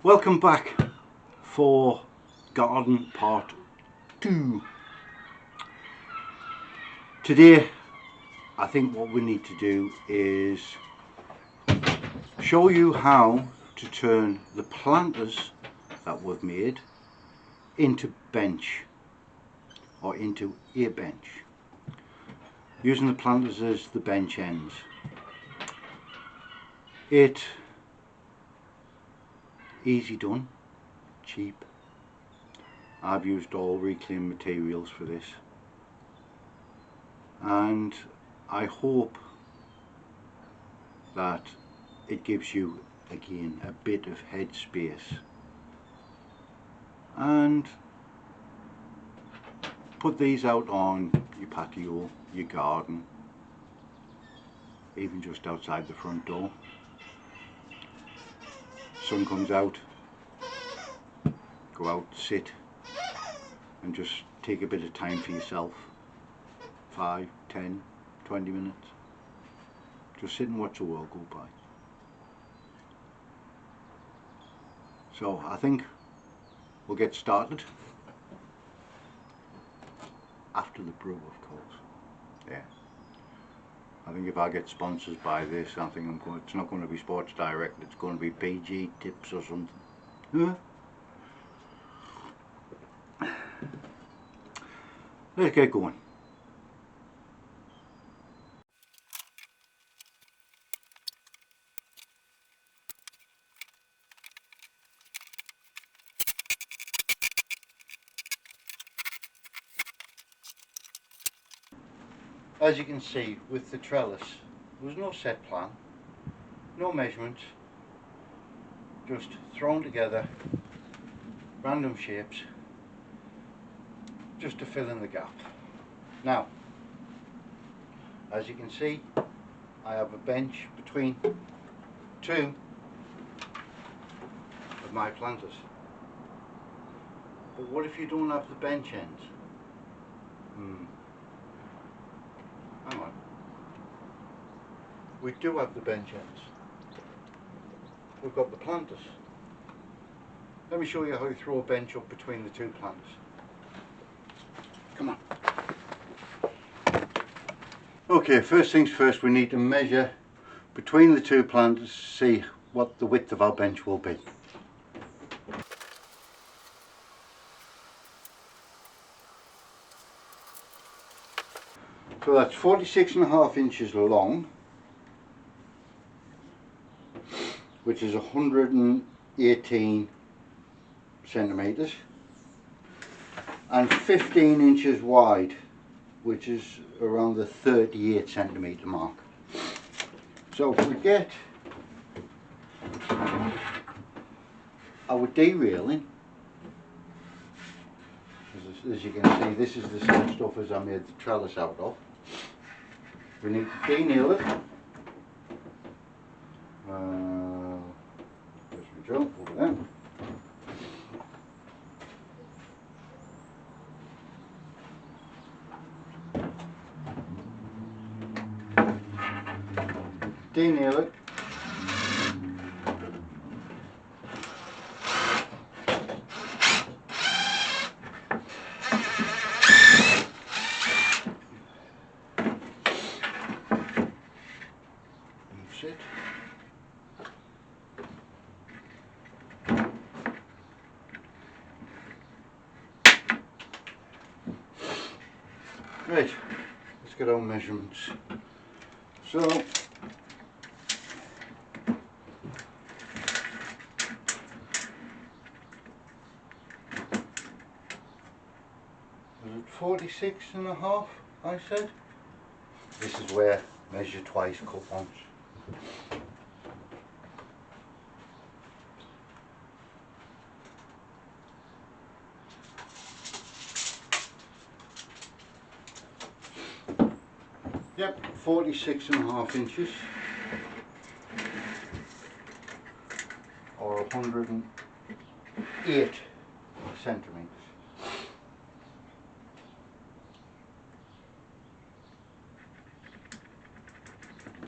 Welcome back for garden part 2. Today I think what we need to do is show you how to turn the planters that we've made into bench or into a bench, using the planters as the bench ends. It easy done, cheap. I've used all reclaimed materials for this, and I hope that it gives you again a bit of headspace and put these out on your patio, your garden, even just outside the front door. Sun comes out, go out, sit and just take a bit of time for yourself, 5, 10, 20 minutes. Just sit and watch the world go by. So I think we'll get started after the brew, of course. Yeah. I think if I get sponsors by this, I think it's not going to be Sports Direct, it's going to be PG Tips or something. Yeah. Let's get going. As you can see with the trellis, there was no set plan, no measurements, just thrown together, random shapes, just to fill in the gap. Now, as you can see, I have a bench between two of my planters. But what if you don't have the bench ends? Hang on. We do have the bench ends. We've got the planters. Let me show you how you throw a bench up between the two planters. Come on. Okay, first things first, we need to measure between the two planters to see what the width of our bench will be. So that's 46.5 inches long, which is 118 centimetres, and 15 inches wide, which is around the 38 centimetre mark. So if we get our derailing, as you can see, this is the same stuff as I made the trellis out of. We need to denail it. There's my drill over there. Denail it. Sit. Right, let's get our measurements. So was it 46.5 I said? This is where measure twice, cut once. Yep, 46.5 inches, or 108 centimetres.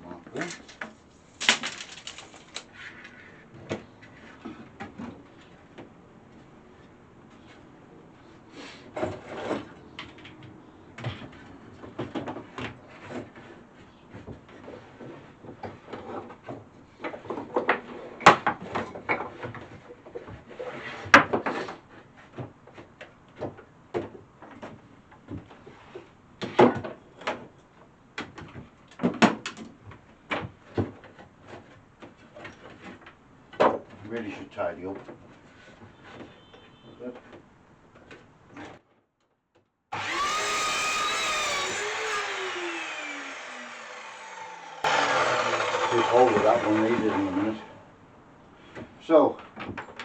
Mark there. really should tidy up. But take hold of that one needed in a minute. So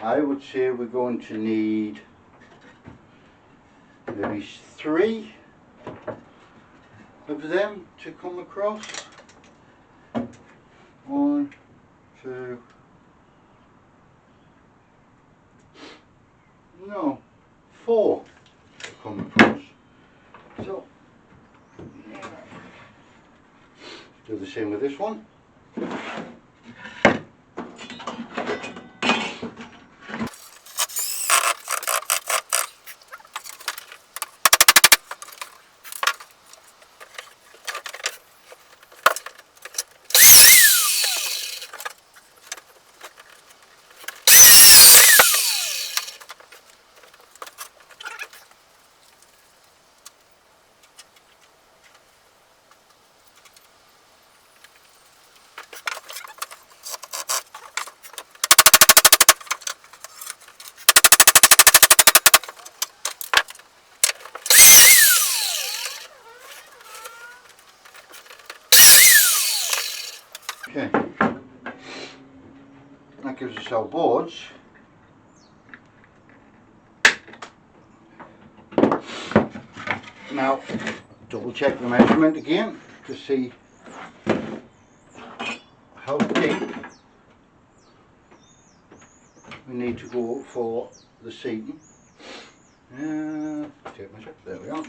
I would say we're going to need maybe 3 of them to come across. 1, 2, no, 4 to come across. So do the same with this one. Okay, that gives us our boards. Now double check the measurement again to see how deep we need to go for the seating. Tape measure, there we are.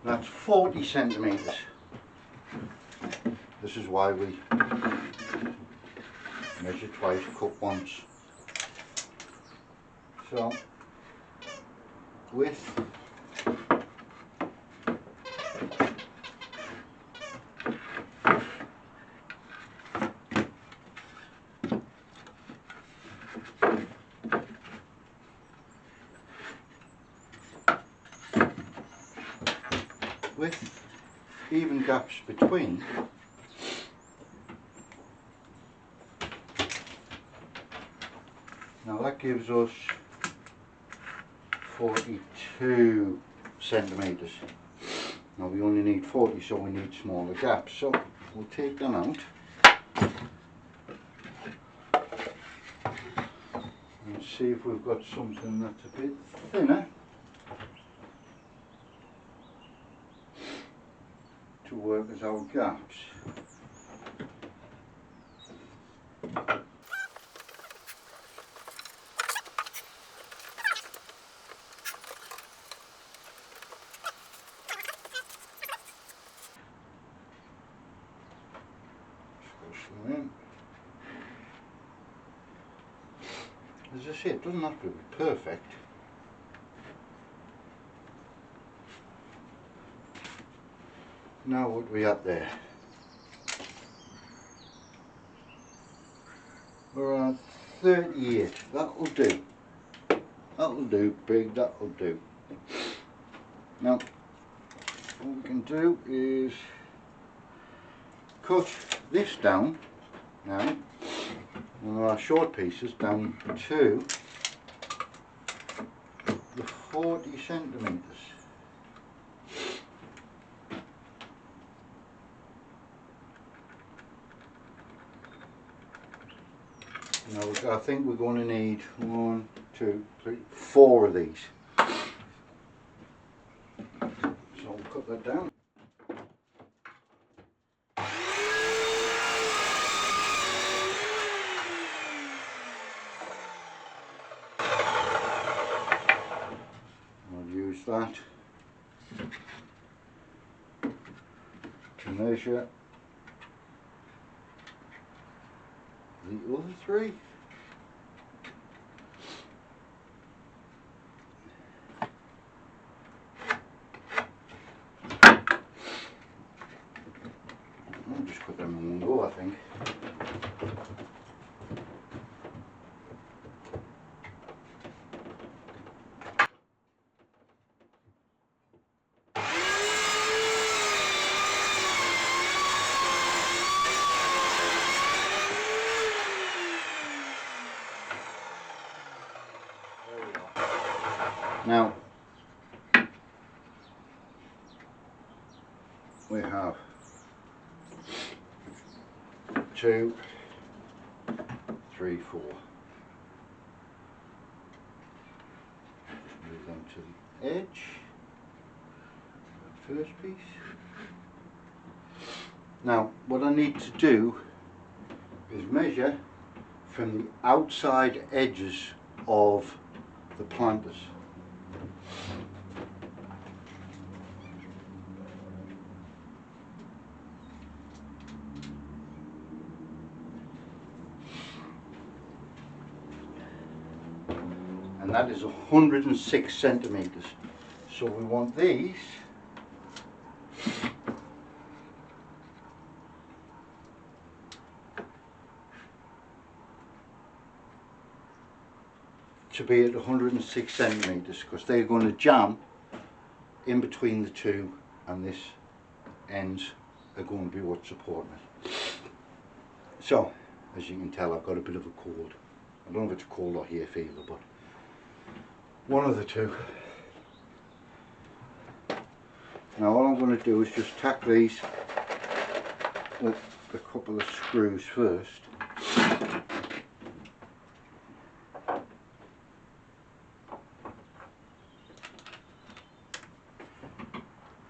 That's 40 centimetres. This is why we measure twice, cut once. So, width, with even gaps between. Now that gives us 42 centimetres. Now we only need 40, so we need smaller gaps. So we'll take them out and see if we've got something that's a bit thinner to work as our gaps. In. As I say, it doesn't have to be perfect. Now what we at there? We're at 38. That'll do. That'll do, big, that'll do. Now what we can do is cut this down now, one of our short pieces, down to the 40 centimetres. Now I think we're going to need 1, 2, 3, 4 of these. So I'll cut that down. that to measure the other three. I'll just put them in one go, I think. Now we have 2, 3, 4. Move them to the edge. The first piece. Now what I need to do is measure from the outside edges of the planters. And that is 106 centimeters. So we want these to be at 106 centimeters because they're going to jam in between the two, and this ends are going to be what's supporting it. So as you can tell, I've got a bit of a cold. I don't know if it's a cold or hay fever, but one of the two. Now all I'm going to do is just tack these with a couple of screws first.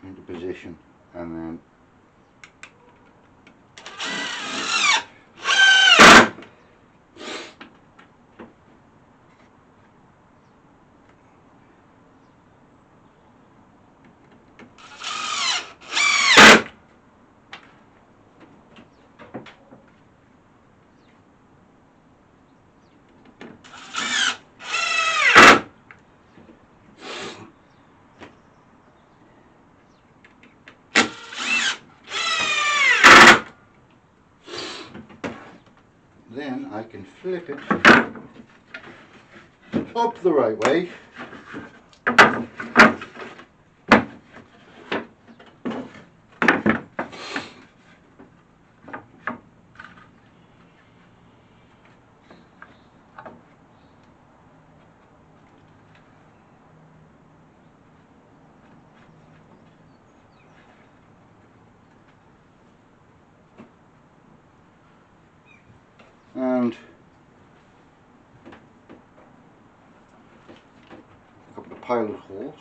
Into position, and then I can flip it up the right way. And a couple of pilot holes.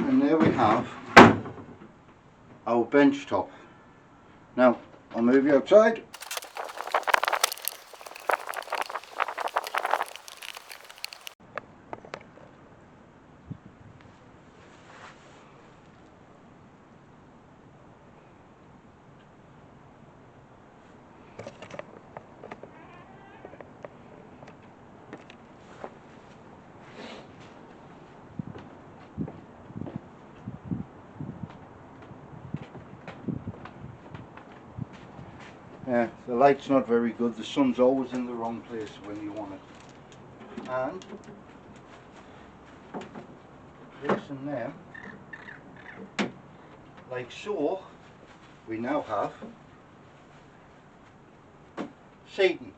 And there we have our bench top. Now I'll move you outside. Yeah, the light's not very good. The sun's always in the wrong place when you want it. And placing them like so, we now have seating.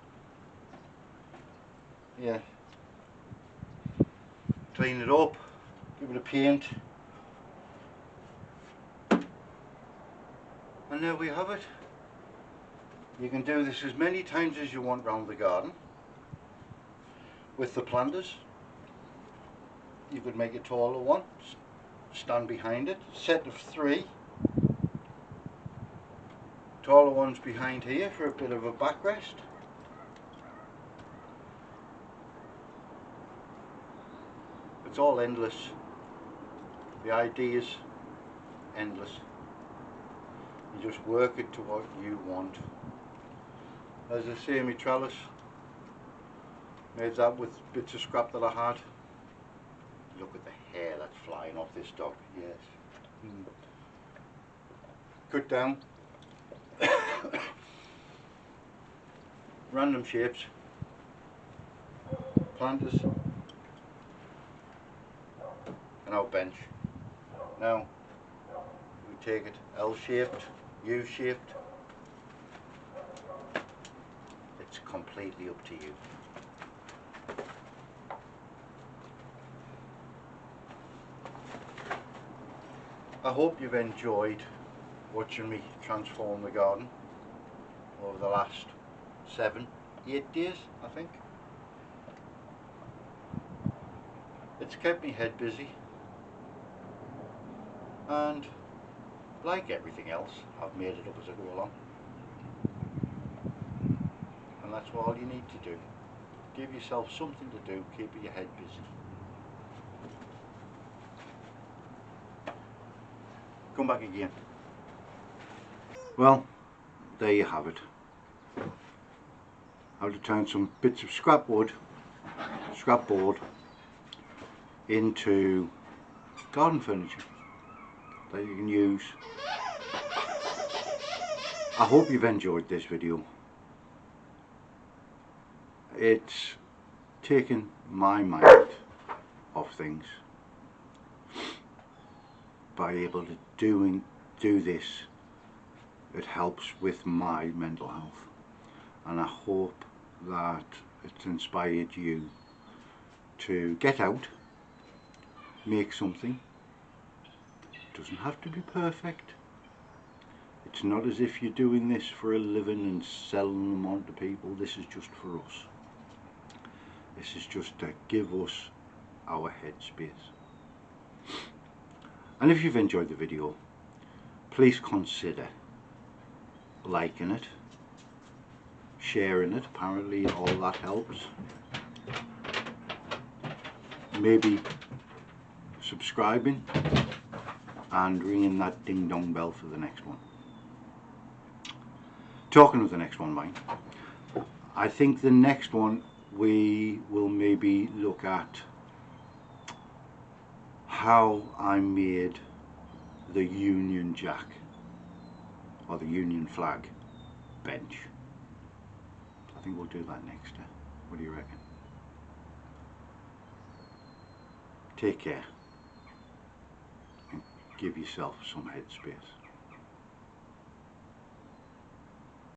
Yeah. Clean it up, give it a paint, and there we have it. You can do this as many times as you want round the garden. With the planters, you could make a taller one, stand behind it, set of 3. Taller ones behind here for a bit of a backrest. It's all endless. The idea's endless. You just work it to what you want. As I say, my trellis, made that with bits of scrap that I had. Look at the hair that's flying off this dog, yes. Cut down. Random shapes. Planters. And our bench. Now, we take it L-shaped, U-shaped. It's completely up to you. I hope you've enjoyed watching me transform the garden over the last 7-8 days, I think. It's kept me head busy, and like everything else, I've made it up as I go along. And that's all you need to do. Give yourself something to do, keep your head busy. Come back again. Well, there you have it. How to turn some bits of scrap wood, scrap board, into garden furniture that you can use. I hope you've enjoyed this video. It's taken my mind off things by able to do this. It helps with my mental health, and I hope that it's inspired you to get out, make something. It doesn't have to be perfect. It's not as if you're doing this for a living and selling them on to people. This is just for us. This is just to give us our headspace. And if you've enjoyed the video, please consider liking it, sharing it, apparently all that helps. Maybe subscribing and ringing that ding dong bell for the next one. Talking of the next one, mind, I think the next one we will maybe look at how I made the Union Jack or the Union flag bench. I think we'll do that next. What do you reckon? Take care and give yourself some headspace.